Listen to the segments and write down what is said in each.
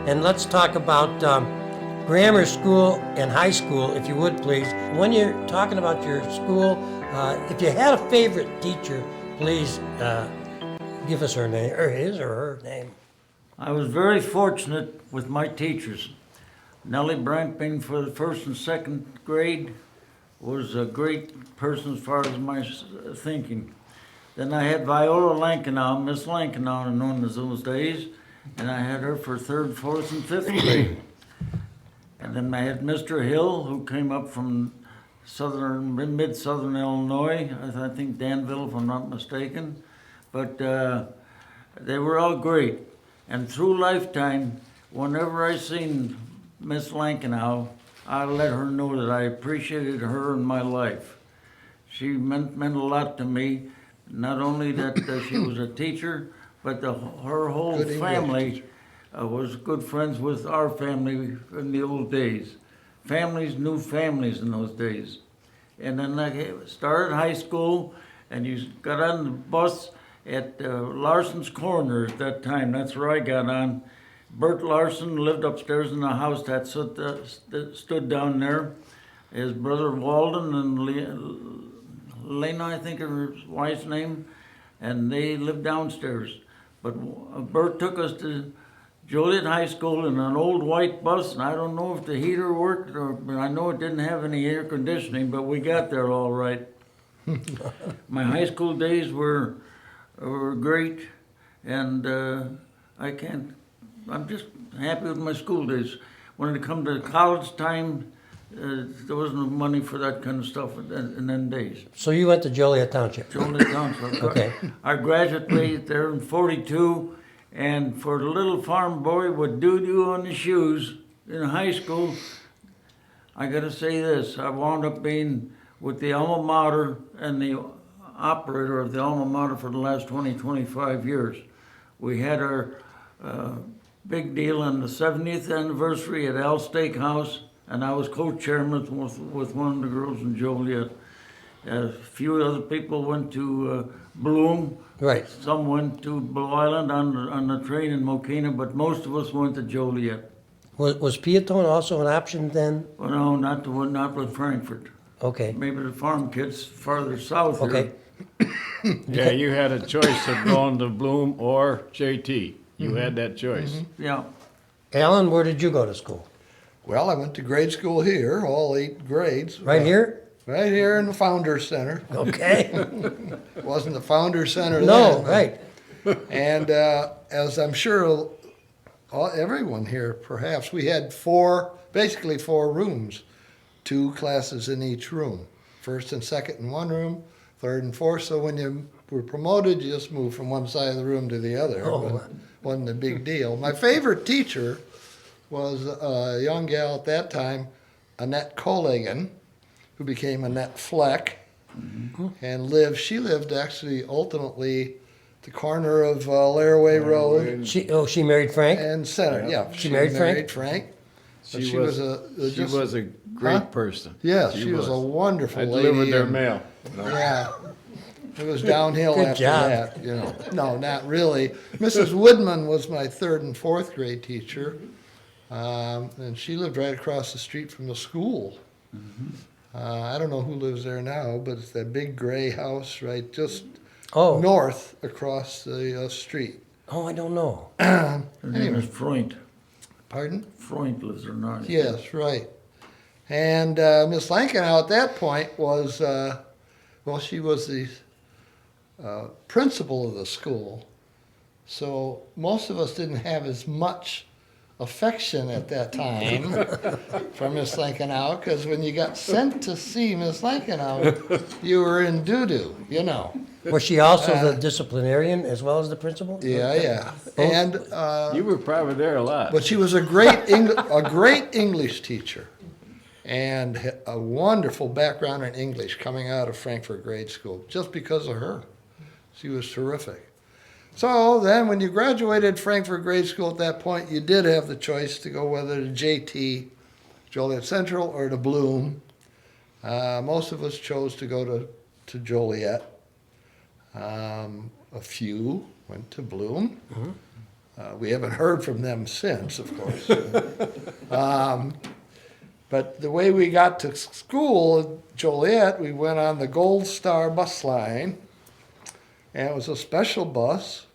and let's talk about grammar school and high school, if you would please. When you're talking about your school, if you had a favorite teacher, please give us her name, or his or her name. I was very fortunate with my teachers. Nellie Bramping for the first and second grade was a great person as far as my thinking. Then I had Viola Lankenau, Miss Lankenau, known as those days, and I had her for third, fourth, and fifth grade. And then I had Mr. Hill, who came up from mid-southern Illinois, I think Danville, if I'm not mistaken. But they were all great. And through lifetime, whenever I seen Miss Lankenau, I let her know that I appreciated her in my life. She meant a lot to me, not only that she was a teacher, but her whole family was good friends with our family in the old days. Families knew families in those days. And then I started high school, and you got on the bus at Larson's Corner at that time. That's where I got on. Bert Larson lived upstairs in the house that stood down there. His brother Walden and Lena, I think her wife's name, and they lived downstairs. But Bert took us to Joliet High School in an old white bus, and I don't know if the heater worked, but I know it didn't have any air conditioning, but we got there all right. My high school days were great, and I'm just happy with my school days. When it come to college time, there wasn't no money for that kind of stuff in them days. So you went to Joliet Township? Joliet Township. Okay. I graduated there in '42, and for the little farm boy with doo-doo on the shoes in high school, I gotta say this, I wound up being with the alma mater and the operator of the alma mater for the last 25 years. We had our big deal on the 70th anniversary at Al Steakhouse, and I was co-chairman with one of the girls in Joliet. A few other people went to Bloom. Right. Some went to Blue Island on the train in Mokina, but most of us went to Joliet. Was Peatone also an option then? Well, no, not with Frankfort. Okay. Maybe the farm kids farther south Okay. here. Yeah, you had a choice of going to Bloom or JT. You had that choice. Yeah. Alan, where did you go to school? Well, I went to grade school here, all 8 grades. Right here? Right here in the Founders Center. Okay. It wasn't the Founders Center No, then. right. And as I'm sure everyone here, perhaps, we had basically four rooms, 2 classes in each room. First and second in one room, third and fourth. So when you were promoted, you just moved from one side of the room to the other. Oh. But wasn't a big deal. My favorite teacher was a young gal at that time, Annette Colligan, who became Annette Fleck, and she lived actually ultimately the corner of Laraway Road She married Frank? and Center. Yeah, She married Frank. But She was a great person. Yeah, she was a wonderful I lady. delivered their and- mail. Yeah. It was downhill Good after job. that, you know. No, not really. Mrs. Woodman was my 3rd and 4th grade teacher, and she lived right across the street from the school. I don't know who lives there now, but it's that big gray house right just Oh. north across the street. Oh, I don't know. Her name is Freund. Pardon? Freund lives there now. Yes, right. And Miss Lankenau at that point was, she was the principal of the school. So most of us didn't have as much affection at that time for Miss Lankenau, because when you got sent to see Miss Lankenau, you were in doo-doo, you know. Was she also the disciplinarian as well as the principal? Yeah. And You were probably there a lot. but she was a great English teacher, and a wonderful background in English coming out of Frankfort Grade School, just because of her. She was terrific. So then when you graduated Frankfort Grade School at that point, you did have the choice to go whether to JT, Joliet Central, or to Bloom. Most of us chose to go to Joliet. A few went to Bloom. We haven't heard from them since, of course. But the way we got to school at Joliet, we went on the Gold Star bus line, and it was a special bus.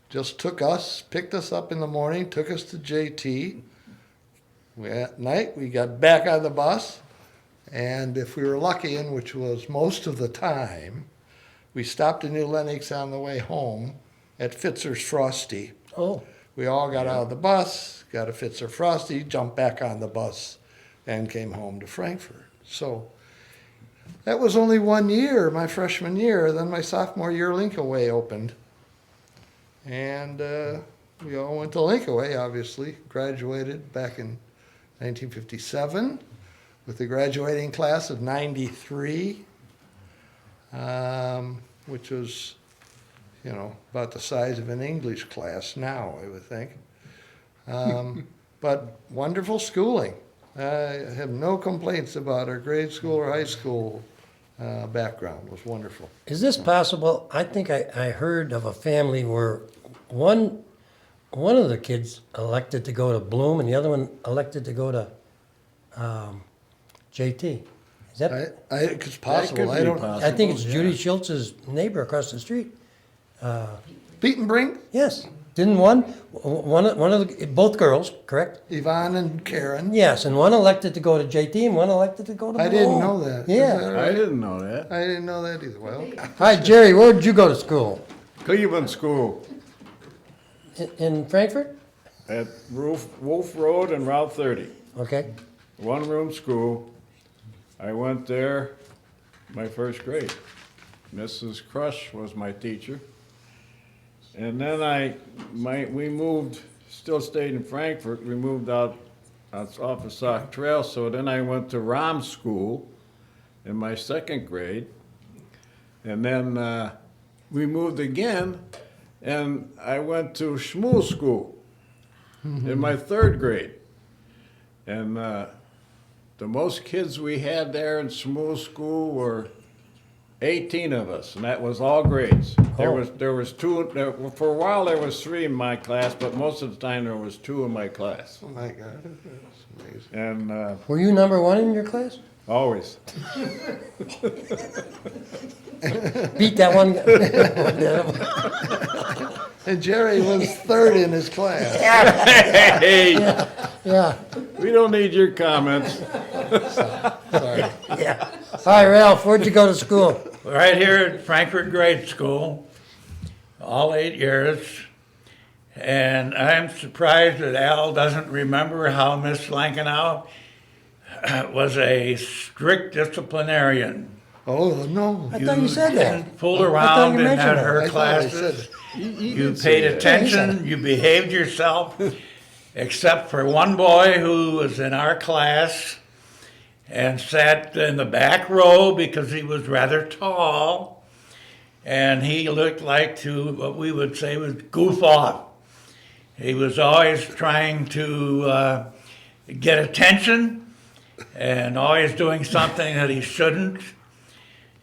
Just took us, picked us up in the morning, took us to JT. At night, we got back on the bus, and if we were lucky, and which was most of the time, we stopped in New Lenox on the way home at Fitzer's Frosty. Oh, We all got out of the bus, got a Fitzer Frosty, jumped back on the bus, and came home to Frankfort. So that was only 1 year, my freshman year. Then my sophomore year, Linkaway opened. And we all went to Linkaway, obviously. Graduated back in 1957 with the graduating class of 93, which was, you know, about the size of an English class now, I would think. But wonderful schooling. I have no complaints about our grade school or high school background. It was wonderful. is this possible? I think I heard of a family where one of the kids elected to go to Bloom and the other one elected to go to JT. Is that? It's possible. could I be don't. possible. I think it's Judy Schultz's neighbor across the street. Beatenbrink, Yes, didn't one of the, both girls, correct? Yvonne and Karen. Yes, and one elected to go to JT and one elected to go to I Bloom. didn't know that. Is Yeah. that I right? didn't know that. I didn't know that either. Well, Hi, Jerry, where did you go to school? Cleveland School In Frankfurt? at Wolf Road and Route 30. Okay. One-room school. I went there my first grade. Mrs. Crush was my teacher. And then we moved, still stayed in Frankfurt. We moved out off of Sauk Trail. So then I went to Rom School in my second grade. And then we moved again, and I went to Schmuel School in my third grade. And the most kids we had there in Schmuel School were 18 of us, and that was all grades. There was two. For a while there was 3 in my class, but most of the time there was 2 in my class. oh my God, that's amazing. And Were you number one in your class? always. Beat that one. And Jerry was third in his class. Hey, Yeah, we don't need your comments. Sorry. yeah. Hi, Ralph, where'd you go to school? Right here at Frankfort Grade School, all 8 years. And I'm surprised that Al doesn't remember how Miss Lankenau was a strict disciplinarian. Oh, no. I thought you said that. Didn't fool I thought around you in mentioned that. her I thought I said classes. it. You paid attention, you behaved yourself, except for one boy who was in our class and sat in the back row because he was rather tall, and he looked like to what we would say was goof off. He was always trying to get attention and always doing something that he shouldn't.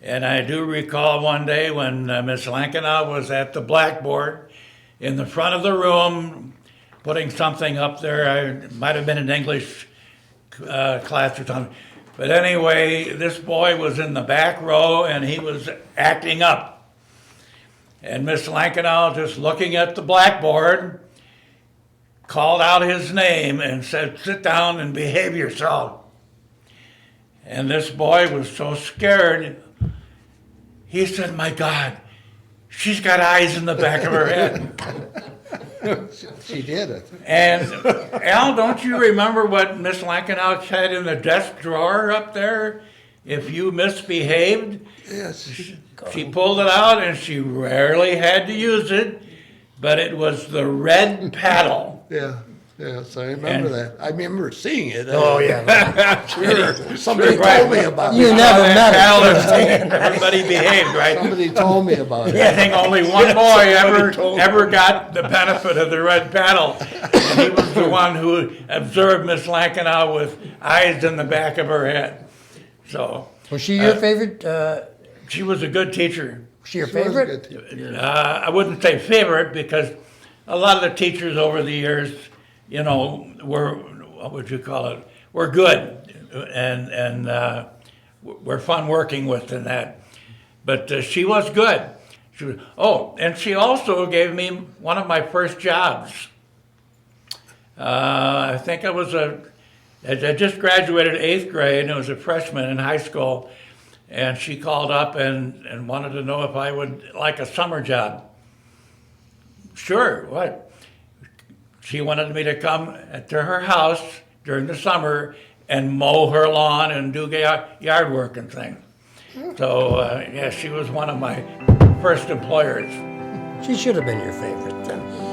And I do recall one day when Miss Lankenau was at the blackboard in the front of the room putting something up there. It might have been an English class or something. But anyway, this boy was in the back row and he was acting up. And Miss Lankenau, just looking at the blackboard, called out his name and said, "Sit down and behave yourself." And this boy was so scared, he said, "My God, she's got eyes in the back of her head." She did it. And Al, don't you remember what Miss Lankenau had in the desk drawer up there? If you misbehaved, Yes. she pulled it out and she rarely had to use it, but it was the red paddle. Yeah. Yes, I remember And- that. I remember seeing it. Oh, yeah. Sure. Somebody Right. told me about You it. never met Paddle her. is taken, everybody behaved, right? Somebody told me about it. I think only one boy ever got the benefit of the red paddle. And he was the one who observed Miss Lankenau with eyes in the back of her head. So Was she your favorite? she was a good teacher. Was she your She was a favorite? good teacher. I wouldn't say favorite because a lot of the teachers over the years, you know, were, what would you call it, were good and were fun working with and that. But she was good. She was, oh, and she also gave me one of my first jobs. I think I just graduated 8th grade, and I was a freshman in high school, and she called up and wanted to know if I would like a summer job. Sure, what? She wanted me to come to her house during the summer and mow her lawn and do yard work and things. So, yeah, she was one of my first employers. She should have been your favorite then.